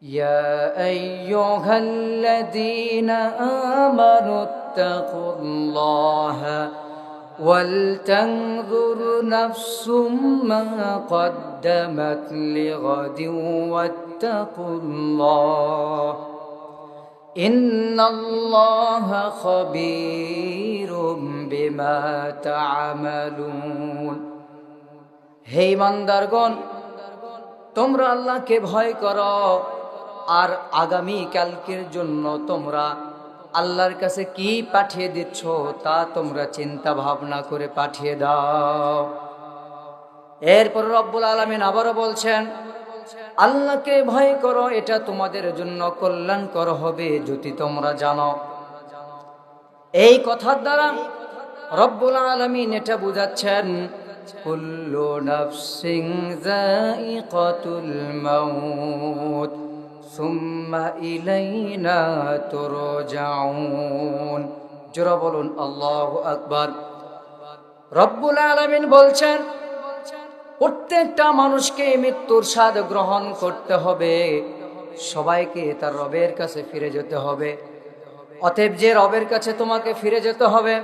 يا أيها الذين آمنوا اتقوا الله ولتنظر نفس ما قدمت لغد واتقوا الله إن الله خبير بما تعملون হে ইমানদারগণ, তোমরা আল্লাহকে ভয় করো আর আগামী কালকের জন্য তোমরা আল্লাহর কাছে কি পাঠিয়ে দিচ্ছ তা তোমরা চিন্তা ভাবনা করে পাঠিয়ে দাও। এরপর রব্বুল আলামিন আবারও বলছেন, আল্লাহকে ভয় করো, এটা তোমাদের জন্য কল্যাণকর হবে যদি তোমরা জানো। এই কথার দ্বারা রব্বুল আলামিন এটা বুঝাচ্ছেন, কুল্লু নাফসিন যায়িকাতুল মাউত সুম্মা ইলাইনা তুরজাউন। জোরে বলুন আল্লাহু আকবার। রব্বুল আলামিন বলছেন, প্রত্যেকটা মানুষকে মৃত্যুর স্বাদ গ্রহণ করতে হবে, সবাইকে তার রবের কাছে ফিরে যেতে হবে। অতএব যে রবের কাছে তোমাকে ফিরে যেতে হবে,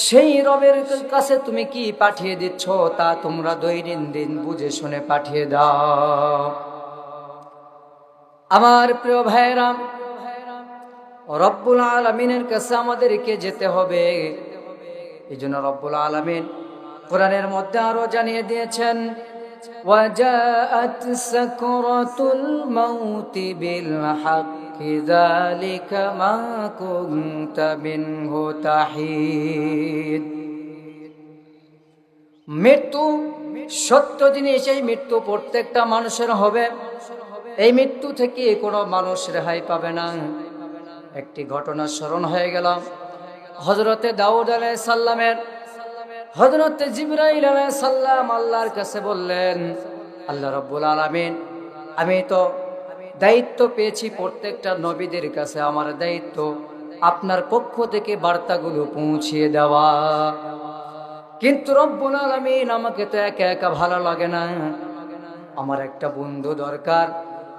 সেই রবের কাছে তুমি কি পাঠিয়ে দিচ্ছ তা তোমরা দৈনন্দিন বুঝে শুনে পাঠিয়ে দাও। আমার প্রিয় ভাইরা, রব্বুল আলামিনের কাছে আমাদেরকে যেতে হবে। এই জন্য রব্বুল আলামিন কোরআনের মধ্যে আরো জানিয়ে দিয়েছেন, ওয়াজাআত সাকরাতুল মাউতি বিল হাক্কি যালিকা মা কুনতা মিনহু তাহিদ। মৃত্যু সত্য জিনিস, এই মৃত্যু প্রত্যেকটা মানুষের হবে। এই মৃত্যু থেকে কোনো মানুষ রেহাই পাবে না। একটি ঘটনা স্মরণ হয়ে গেল, হযরতে দাউদ আলাইহিস সালামের। হযরতে জিবরাইল আলাইহিস সালাম আল্লাহর কাছে বললেন, আল্লাহ রাব্বুল আলামিন, আমি তো দায়িত্ব পেয়েছি প্রত্যেকটা নবীদের কাছে, আমার দায়িত্ব আপনার পক্ষ থেকে বার্তাগুলো পৌঁছিয়ে দেওয়া। কিন্তু রব্বুল আলামিন, আমাকে তো একা একা ভালো লাগে না, আমার একটা বন্ধু দরকার।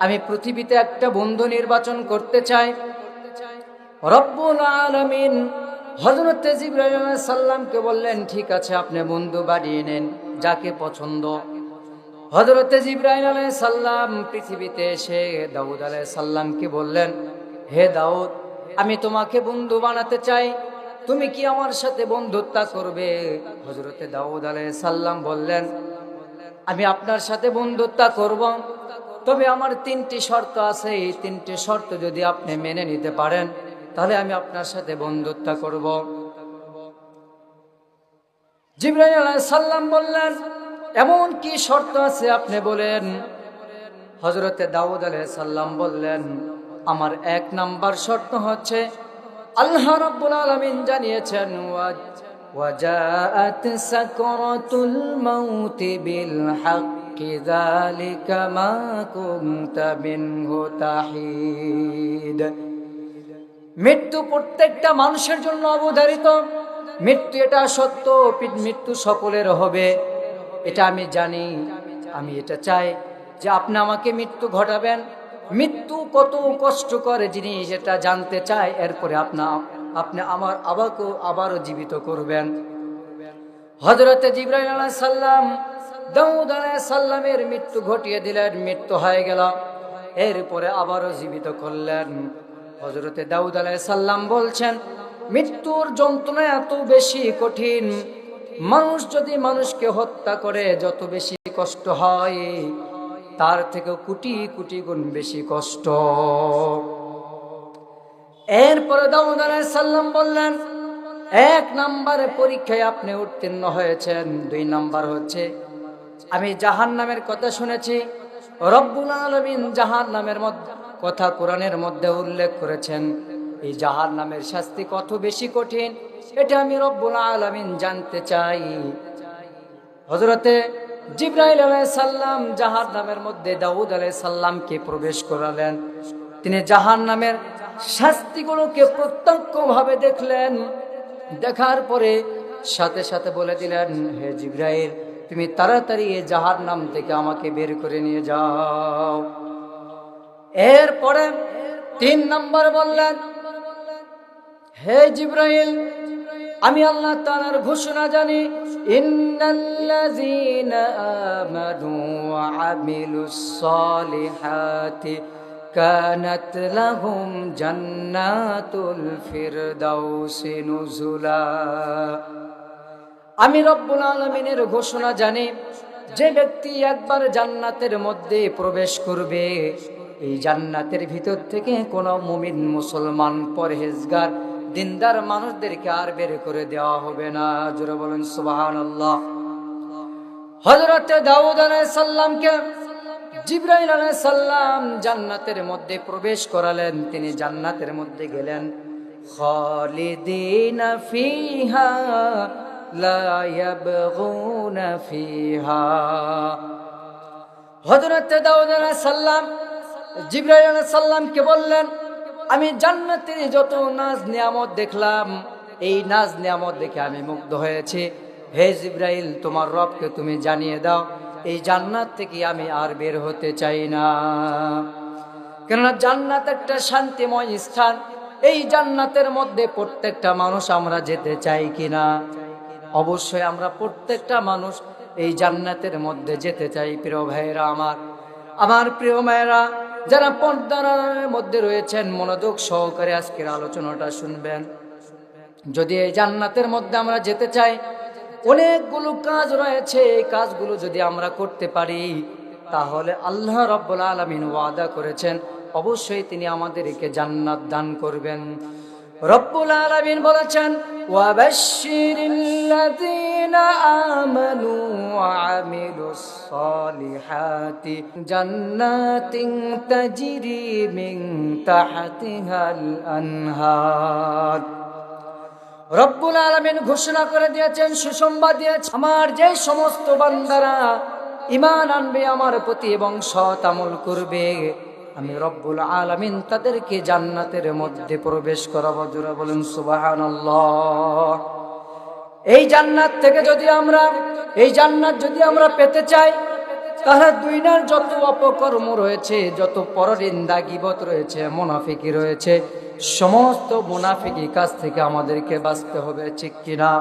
আমি পৃথিবীতে একটা বন্ধু নির্বাচন করতে চাই। রব্বুল আলামিন হযরত জিবরাইল আলাইহিস সালামকে বললেন, ঠিক আছে, আপনি বন্ধু বানিয়ে নেন যাকে পছন্দ। হযরত জিবরাইল আলাইহিস সালাম পৃথিবীতে এসে দাউদ আলাইহিস সালামকে বললেন, হে দাউদ, আমি তোমাকে বন্ধু বানাতে চাই, তুমি কি আমার সাথে বন্ধুত্ব করবে? হযরত দাউদ আলাইহিস সালাম বললেন, আমি আপনার সাথে বন্ধুত্ব করব, তবে আমার তিনটি শর্ত আছে। এই তিনটি শর্ত যদি আপনি মেনে নিতে পারেন তাহলে আমি আপনার সাথে বন্ধুত্ব করব। জিবরাইল আলাইহিস সালাম বললেন, এমন কি শর্ত আছে আপনি বলেন। হযরতে দাউদ আলাইহিস সালাম বললেন, আমার এক নাম্বার শর্ত হচ্ছে, আল্লাহ রাব্বুল আলামিন জানিয়েছেন, ওয়াজাআত সাকরাতুল মাউতি বিল হাক্কি যালিকা মা কুনতা মিনহু তাহিদ। মৃত্যু প্রত্যেকটা মানুষের জন্য অবধারিত। মৃত্যু এটা সত্য, মৃত্যু সকলের হবে, এটা আমি জানি। আমি এটা চাই যে আপনি আমাকে মৃত্যু ঘটাবেন। মৃত্যু কত কষ্টকর জিনিস এটা জানতে চাই। এরপরে আপনি আমার আবারও জীবিত করবেন। হযরতে জিবরাইল আলাইহিস সালাম দাউদ আলাইহিস সালামের মৃত্যু ঘটিয়ে দিলেন, মৃত্যু হয়ে গেল। এরপরে আবারও জীবিত করলেন। হযরতে দাউদ আলাইহিস সালাম বলছেন, মৃত্যুর যন্ত্রণা এত বেশি কঠিন, মানুষ যদি মানুষকে হত্যা করে যত বেশি কষ্ট হয়, তার থেকে কোটি কোটি গুণ বেশি কষ্ট। এরপরে দাউদ আলাইহিস সালাম বললেন, এক নম্বরে পরীক্ষায় আপনি উত্তীর্ণ হয়েছেন। দুই নাম্বার হচ্ছে, আমি জাহান্নামের কথা শুনেছি। রব্বুল আলামিন জাহান্নামের কথা কোরআনের মধ্যে উল্লেখ করেছেন। এই জাহান্নামের শাস্তি কত বেশি কঠিন, এটা আমি রব্বুল আলামিন জানতে চাই। হযরতে জিবরাইল আলাইহিস সালাম জাহান্নামের মধ্যে দাউদ আলাইহিস সালামকে প্রবেশ করালেন। তিনি জাহান্নামের শাস্তিগুলোকে প্রত্যক্ষভাবে দেখলেন। দেখার পরে সাথে সাথে বলে দিলেন, হে জিবরাইল, তুমি তাড়াতাড়ি এই জাহান্নাম থেকে আমাকে বের করে নিয়ে যাও। এরপরে 3 নম্বর বললেন, হে জিবরাইল, আমি আল্লাহ তাআলার ঘোষণা জানি, ইন্নাল্লাযীনা আমানু ওয়া আমিলুস সালিহাতি কানাত লাহুম জান্নাতুল ফিরদাউসি নুজুলা। আমি রব্বুল আলামিনের ঘোষণা জানি, যে ব্যক্তি একবার জান্নাতের মধ্যে প্রবেশ করবে, এই জান্নাতের ভিতর থেকে কোনো মুমিন, মুসলমান, পরহেজগার, দিনদার মানুষদেরকে আর বের করে দেওয়া হবে না। জোরে বলেন সুবহানাল্লাহ। হযরত দাউদ আলাইহিস সালামকে জিবরাইল আলাইহিস সালাম জান্নাতের মধ্যে প্রবেশ করালেন। তিনি জান্নাতের মধ্যে গেলেন। খালিদিনা ফিহা লা ইয়াবগুনা ফিহা। হযরত দাউদ আলাইহিস সালাম জিবরাইল আলাইহিস সালামকে বললেন, আমি জান্নাতের যত নাজ নিয়ামত দেখলাম, এই নাজ নিয়ামত দেখে আমি মুগ্ধ হয়েছি। হে জিবরাইল, তোমার রবকে তুমি জানিয়ে দাও, এই জান্নাত থেকে আমি আর বের হতে চাই না। কেননা জান্নাত একটা শান্তিময় স্থান। এই জান্নাতের মধ্যে প্রত্যেকটা মানুষ আমরা যেতে চাই কিনা? অবশ্যই আমরা প্রত্যেকটা মানুষ এই জান্নাতের মধ্যে যেতে চাই। প্রিয় ভাইরা আমার প্রিয় মায়েরা, যারা পর্দার মধ্যে রয়েছেন, মনোযোগ সহকারে আজকের আলোচনাটা শুনবেন। যদি এই জান্নাতের মধ্যে আমরা যেতে চাই, অনেকগুলো কাজ রয়েছে। এই কাজগুলো যদি আমরা করতে পারি, তাহলে আল্লাহ রাব্বুল আলামিন ওয়াদা করেছেন, অবশ্যই তিনি আমাদেরকে জান্নাত দান করবেন। রব্বুল আলামিন বলেছেন, ওয়াবাশশিরিল্লাযীনা আমানু ওয়া আমিলুস সালিহাতি জান্নাতিন তাজরি মিন তাহতিহাল আনহার। রব্বুল আলামিন ঘোষণা করে দিয়েছেন, সুসংবাদ দিয়েছেন, আমার যে সমস্ত বান্দারা ঈমান আনবে আমার প্রতি এবং সৎ আমল করবে, আমি রব্বুল আলামিন তাদেরকে জান্নাতের মধ্যে প্রবেশ করাবো। জোরে বলেন সুবহানাল্লাহ। এই জান্নাত থেকে এই জান্নাত যদি আমরা পেতে চাই, তাহলে দুনিয়ার যত অপকর্ম রয়েছে, যত পরনিন্দা গীবত রয়েছে, মুনাফিকি রয়েছে, সমস্ত মুনাফিকি কাজ থেকে আমাদেরকে বাঁচতে হবে, ঠিক কিনা?